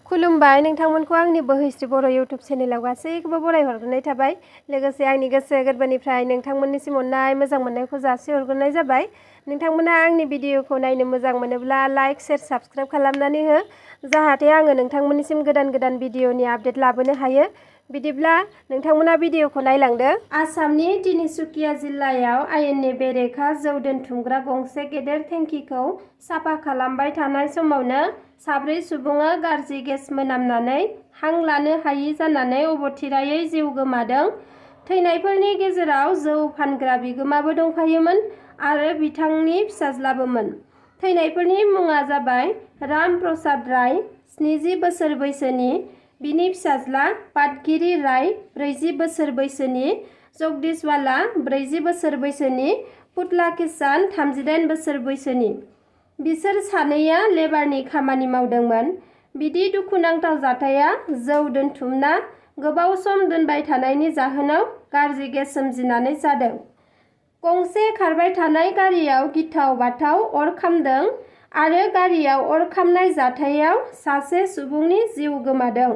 खुलुमबाय नोंथांमोनखौ आंनि बोहैस्रि बर' इउटुब चेनेलाव गासैखौबो बराय हरग्रोनाय थाबाय। लोगोसे आंनि गोसो गोरबोनिफ्राय नोंथांमोननिसिम अननाय मोजां मोननायखौ जासिहरग्रोनाय जाबाय। नोंथांमोना आंनि भिडिअखौ नायनो मोजां मोनोब्ला लाइक शेयार साबस्क्राइब खालामनानै हो, जाहाथे आङो नोंथांमोननिसिम गोदान गोदान भिडिअनि आपडेट लाबोनो हायो। बिदिब्ला नोंथांमोना भिडिअखौ नायलांदो। आसामनि तिनिसुकिया जिल्लायाव आयेननि बेरेखा जौ दोनथुमग्रा गंसे गेदेर टेंकिखौ साफा खालामबाय थानाय समावनो 4 सुबुङा गाज्रि गेस मोनामनानै हां लानो हायि जानानै अबथिरायै जिउ गोमादों। थैनायफोरनि गेजेराव जौ फानग्रा बिगोमाबो दंफायोमोन आरो बिथांनि फिसाज्लाबोमोन। थैनायफोरनि मुङा जाबाय राम प्रसाद राय, 70 बोसोर बैसोनि, बिनि फिसाज्ला पाटगिरि राय, 40 बोसोर बैसोनि, जगदीशवाला, 40 बोसोर बैसोनि, पुतला किसान, 38 बोसोर बैसोनि। बिसोर सानैया लेबारनि खामानि मावदोंमोन। बिदि दुखुनांथाव जाथाया जौ दोनथुमना गोबाव सम दोनबाय थानायनि जाहोनाव गाज्रि गेस सोमजिनानै जादों। गंसे खारबाय थानाय गारियाव गिथाव बाथाव अर खामदों आरो गारियाव अर खामनाय जाथायाव सासे सुबुंनि जिउ गोमादों।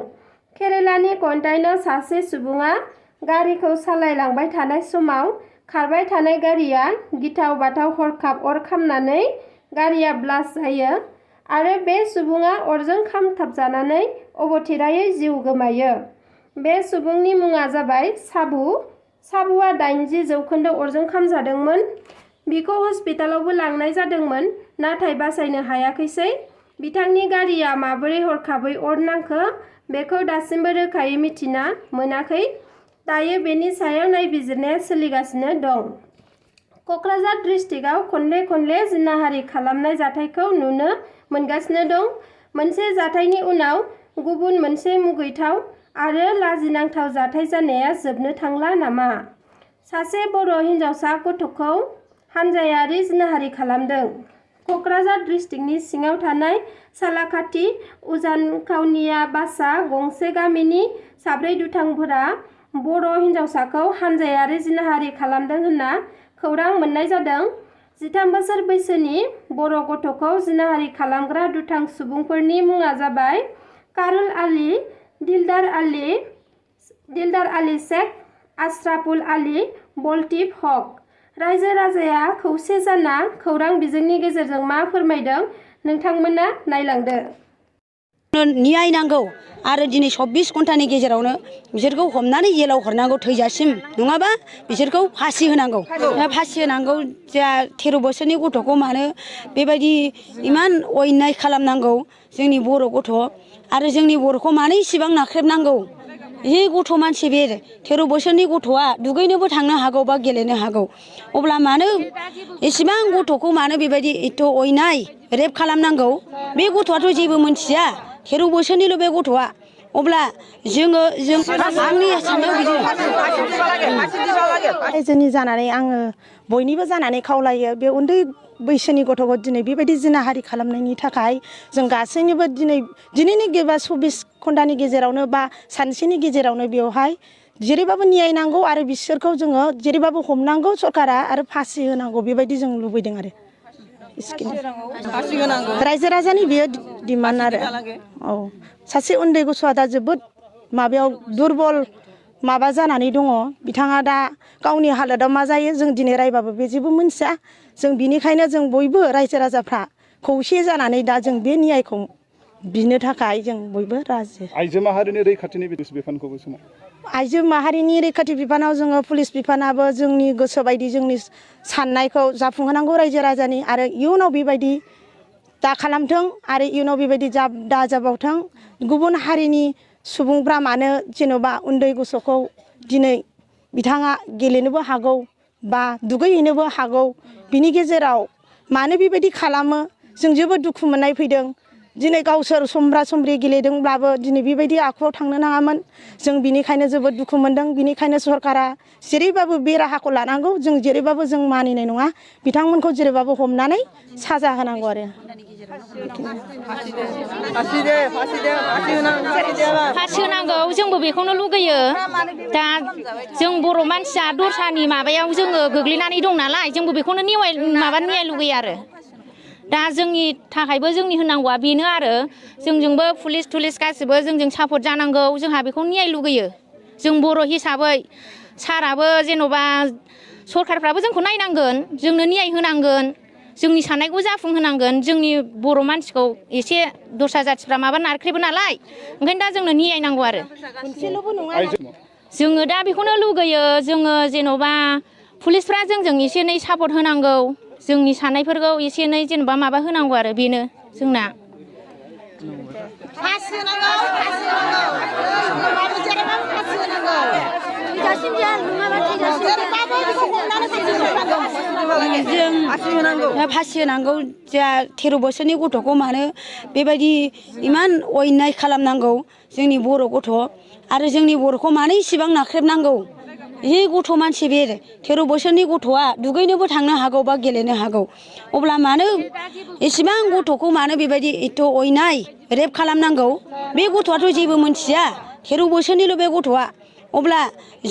केरेलानि कन्टाइनाव सासे सुबुङा गारिखौ सालायलांबाय थानाय समाव खारबाय थानाय गारिया गिथाव बाथाव हरखाब अर खामनानै गारिया ब्लास्ट जायो आरो बे सुबुङा अरजों खामथाबजानानै अबथिरायै जिउ गोमायो। बे सुबुंनि मुङा जाबाय साबु। साबुआ 80% अरजों खामजादोंमोन। बिखौ हस्पिटालावबो लांनाय जादोंमोन, नाथाय बासायनो हायाखैसै। बिथांनि गारिया माबोरै हरखाबै अर नांखो बेखौ दासिमबो रोखायै मिथिना मोनाखै। दायो बेनि सायाव नायबिजिरनाया सोलिगासिनो दं। क'क्राझार डिस्ट्रिक्टआव खनले खनले जिनाहारि खालामनाय जाथायखौ नुनो मोनगासिनो दं। मोनसे जाथायनि उनाव गुबुन मोनसे मुगैथाव आरो लाजिनांथाव जाथाय जानाया जोबनो थांला नामा? सासे बर' हिन्जावसा गथ'खौ हानजायारि जिनाहारि खालामदों। क'क्राझार डिस्ट्रिक्टनि सिङाव थानाय सालाकाथि उजानकाउनिया बासा गंसे गामिनि 4 दुथांफोरा बर' हिन्जावसाखौ हानजायारि जिनाहारि खालामदों होनना खौरां मोननाय जादों। 13 बोसोर बैसोनि बर' गथ'खौ जिनाहारि खालामग्रा दुथां सुबुंफोरनि मुङा जाबाय कारुल आली, दिलदार आली शेख, आशराफुल आली, बलटिफ हक। रायजो राजाया खौसे जाना खौरां बिजोंनि गेजेरजों मा फोरमायदों नोंथांमोना नायलांदो। न्याय नांगौ आरो दिनै 24 घन्टानि गेजेरावनो बिसोरखौ हमनानै जेलाव हरनांगौ थैजासिम, नङाबा बिसोरखौ फासि होनांगौ। फासि होनांगौ। जा 13 बोसोरनि गथ'खौ मानो बेबायदि इमान अयनाय खालामनांगौ जोंनि बर' गथ' आरो जोंनि बर'खौ मानो इसेबां नाख्रेबनांगौ? बे गथ' मानसि बे 13 बोसोरनि गथ'आ दुगैनोबो थांनो हागौ बा गेलेनो हागौ। अब्ला मानो एसेबां गथ'खौ मानो बेबायदि एथ' अयनाय रेप खालामनांगौ? बे गथ'आथ' जेबो मोनथिया, 13 बोसोरनिल' बे गथ'आ। अब्ला आंनि साननायाव रायजोनि जानानै आङो बयनिबो जानानै खावलायो, बे उन्दै बैसोनि गथ'खौ दिनै बेबायदि जिनाहारि खालामनायनि थाखाय जों गासैनिबो दिनैनि 24 घन्टानि गेजेरावनो बा सानसेनि गेजेरावनो बेवहाय जेरैबाबो न्याय नांगौ आरो बिसोरखौ जोङो जेरैबाबो हमनांगौ सरकारा आरो फासि होनांगौ बेबायदि जों लुबैदों आरो रायजो राजानि बेयो डिमान्ड आरो। औ, सासे उन्दै गथ'आ दा जोबोद माबायाव दुरबल माबा जानानै दङ। बिथाङा दा गावनि हालोदाव मा जायो जों दिनै रायबाबो बे जेबो मोनथिया। जों बिनिखायनो जों बयबो रायजो राजाफ्रा खौसे जानानै दा जों बे न्यायखौ बिनो थाखाय जों बयबो राजि। आइजो माहारिनि रैखाथिनि बिफानखौबो समाव आइजो माहारिनि रैखाथि बिफानाव जोङो पुलिस बिफानाबो जोंनि गोसो बायदि जोंनि साननायखौ जाफुंहोनांगौ रायजो राजानि, आरो इयुनाव बेबायदि दा खालामथों आरो इयुनाव बेबायदि दा जाबावथों। गुबुन हारिनि सुबुंफ्रा मानो जेन'बा उन्दै गथ'खौ दिनै बिथाङा गेलेनोबो हागौ बा दुगैहैनोबो हागौ, बिनि गेजेराव मानो बेबायदि खालामो जों जोबोद दुखु मोननाय फैदों। दिनै गावसोर समब्रा समब्रि गेलेदोंब्लाबो दिनै बेबायदि आखुआव थांनो नाङामोन। जों बिनिखायनो जोबोद दुखु मोनदों। बिनिखायनो सरकारा जेरैबाबो बे राहाखौ लानांगौ, जों जेरैबाबो जों मानिनाय नङा। बिथांमोनखौ जेरैबाबो हमनानै साजा होनांगौ आरो। फासि होनांगौ, जोंबो बेखौनो लुगैयो। दा जों बर' मानसिया दस्रानि माबायाव जोङो गोग्लैनानै दं नालाय, जोंबो बेखौनो न्याय लुगैयो आरो। दा जोंनि थाखायबो जोंनि होनांगौआ बेनो आरो जोंजोंबो पुलिस थुलिस गासिबो जोंजों सापर्ट जानांगौ जोंहा बेखौ न्याय लुगैयो जों बर' हिसाबै साराबो जेन'बा सरखारफ्राबो जोंखौ नायनांगोन जोंनो न्याय होनांगोन जोंनि साननायखौ जाफुंहोनांगोन जोंनि बर' मानसिखौ एसे दस्रा जाथिफ्रा माबा नारख्रेबो नालाय ओंखायनो दा जोंनो न्याय नांगौ आरो जोङो दा बेखौनो लुगैयो जोङो जेन'बा पुलिसफ्रा जोंजों एसे एनै सापर्ट होनांगौ जोंनि साननायफोरखौ एसे एनै जेनेबा माबा होनांगौ आरो बेनो जोंना फासि होनांगौ जा 13 बोसोरनि गथ'खौ मानो बेबायदि इमान अयनाय खालामनांगौ जोंनि बर' गथ' आरो जोंनि बर'खौ मानो इसिबां नाख्रेबनांगौ बे गथ' मानसि बे 13 बोसोरनि गथ'आ दुगैनोबो थांनो हागौ बा गेलेनो हागौ अब्ला मानो इसिबां गथ'खौ मानो बेबायदि एथ' अयनाय रेप खालामनांगौ बे गथ'आथ' जेबो मोनथिया 13 बोसोरनिल' बे गथ'आ अब्ला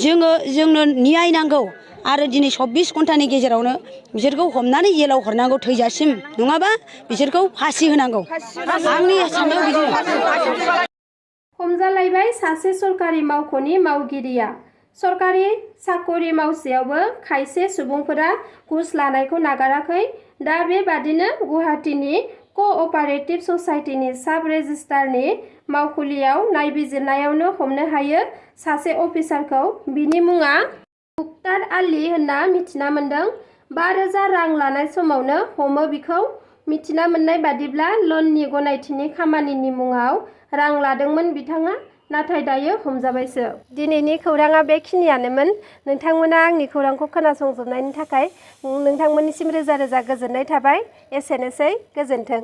जोंनो न्याय नांगौ आरो दिनै 24 घन्टानि गेजेरावनो बिसोरखौ हमनानै जेलाव हरनांगौ थैजासिम नङाबा बिसोरखौ फासि होनांगौ आंनि साननायाव बिदि हमजालायबाय सासे सरकारि मावख'नि मावगिरिया सरकारि साकरि मावसेयावबो खायसे सुबुंफोरा घुस लानायखौ नागाराखै दा बेबादिनो गुवाहाटीनि क'अपारेटिभ ससाइटिनि साब रेजिस्ट्रारनि मावखुलियाव नायबिजिरनायावनो हमनो हायो सासे अफिसारखौ बिनि मुङा मुक्तार आली होनना मिथिना मोन्दों 5,000 रां लानाय समावनो हमो बिखौ मिथिना मोननाय बादिब्ला लननि गनायथिनि खामानिनि मुङाव रां लादोंमोन बिथाङा नाथाय दायो हमजाबायसो दिनैनि खौराङा बेखिनियानोमोन नोंथांमोना आंनि खौरांखौ खोनासंजोबनायनि थाखाय नोंथांमोननिसिम रोजा रोजा गोजोननाय थाबाय एसेनोसै गोजोन्थों